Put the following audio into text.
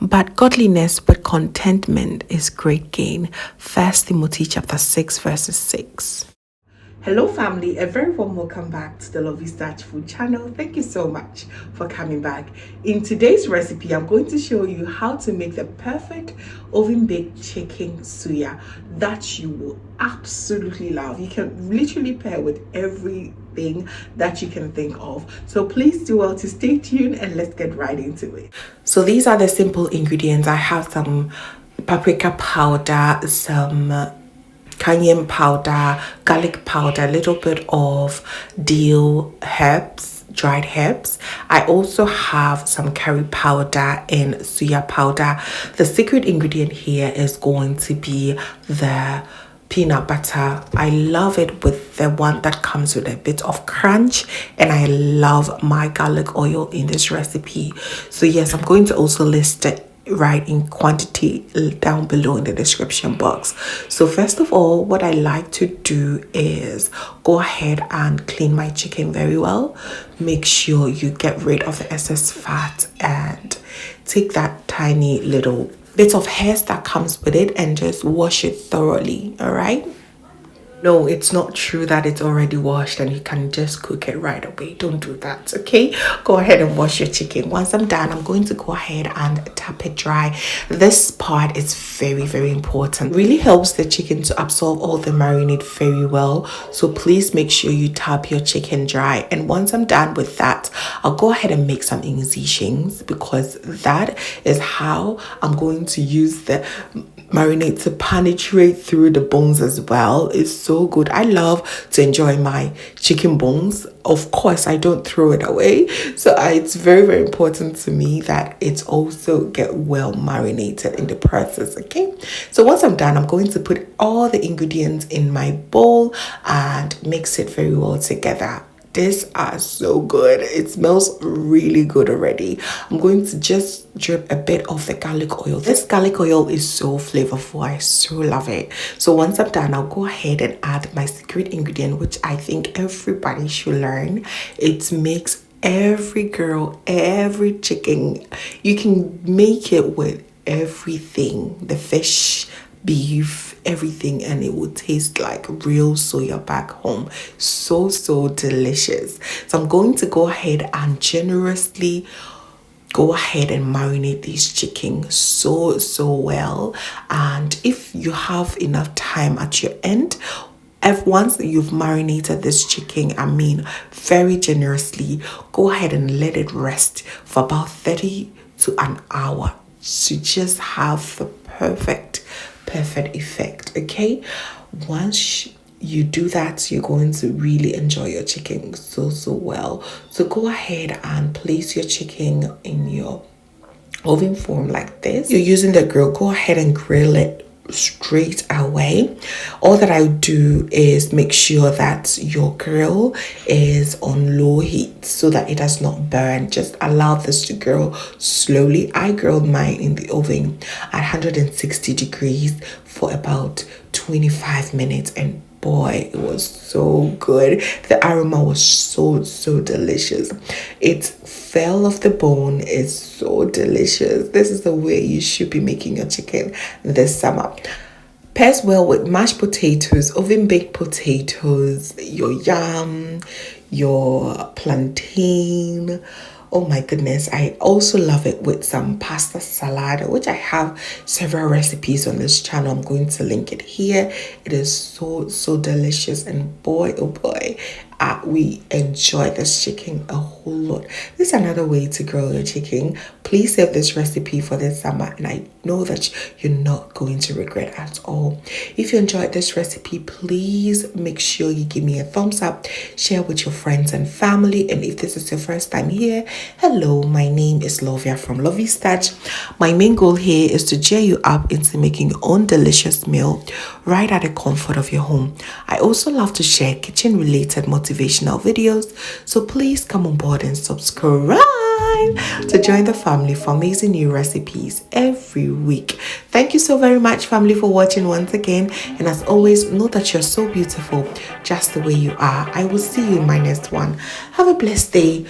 But godliness with contentment is great gain. 1 Timothy chapter 6 verses 6. Hello family, a very warm welcome back to the Lovystouch food channel. Thank you so much for coming back. In today's recipe, I'm going to show you how to make the perfect oven baked chicken suya that you will absolutely love. You can literally pair with everything that you can think of. So please do well to stay tuned and let's get right into it. So these are the simple ingredients. I have some paprika powder, some cayenne powder, garlic powder, a little bit of dill herbs, dried herbs. I also have some curry powder and suya powder. The secret ingredient here is going to be the peanut butter. I love it with the one that comes with a bit of crunch, and I love my garlic oil in this recipe. So yes, I'm going to also list it right in quantity down below in the description box. So first of all, what I like to do is go ahead and clean my chicken very well. Make sure you get rid of the excess fat and take that tiny little bit of hairs that comes with it and just wash it thoroughly. All right. No, it's not true that it's already washed and you can just cook it right away. Don't do that, okay? Go ahead and wash your chicken. Once I'm done, I'm going to go ahead and tap it dry. This part is very, very important. It really helps the chicken to absorb all the marinade very well. So please make sure you tap your chicken dry. And once I'm done with that, I'll go ahead and make some incisions because that is how I'm going to use the marinade to penetrate through the bones as well. It's so good. I love to enjoy my chicken bones. Of course, I don't throw it away. So it's very, very important to me that it's also get well marinated in the process, okay? So once I'm done, I'm going to put all the ingredients in my bowl and mix it very well together. These are so good. It smells really good already. I'm going to just drip a bit of the garlic oil. This garlic oil is so flavorful. I so love it. So once I'm done, I'll go ahead and add my secret ingredient, which I think everybody should learn. It makes every girl, every chicken. You can make it with everything. The fish, beef, everything, and it will taste like real soya back home. So delicious. So I'm going to go ahead and generously go ahead and marinate this chicken so well. And if you have enough time at your end, once you've marinated this chicken, I mean very generously, go ahead and let it rest for about 30 to an hour to just have the perfect effect, okay? Once you do that, you're going to really enjoy your chicken so well. So go ahead and place your chicken in your oven form like this. You're using the grill, go ahead and grill it straight away. All that I do is make sure that your grill is on low heat so that it does not burn. Just allow this to grill slowly. I grilled mine in the oven at 160 degrees for about 25 minutes, and boy, it was so good. The aroma was so delicious. It fell off the bone. It's so delicious. This is the way you should be making your chicken this summer. Pairs well with mashed potatoes, oven baked potatoes, your yam, your plantain. Oh my goodness, I also love it with some pasta salad, which I have several recipes on this channel. I'm going to link it here. It is so delicious, and boy, oh boy, we enjoy this chicken a whole lot. This is another way to grill your chicken. Please save this recipe for this summer, and I know that you're not going to regret at all. If you enjoyed this recipe, please make sure you give me a thumbs up, share with your friends and family. And if this is your first time here, hello, my name is Lovia from Lovystouch. My main goal here is to cheer you up into making your own delicious meal right at the comfort of your home. I also love to share kitchen related motivational videos, so please come on board and subscribe to join the family for amazing new recipes every week. Thank you so very much, family, for watching once again, and as always, know that you're so beautiful just the way you are. I will see you in my next one. Have a blessed day.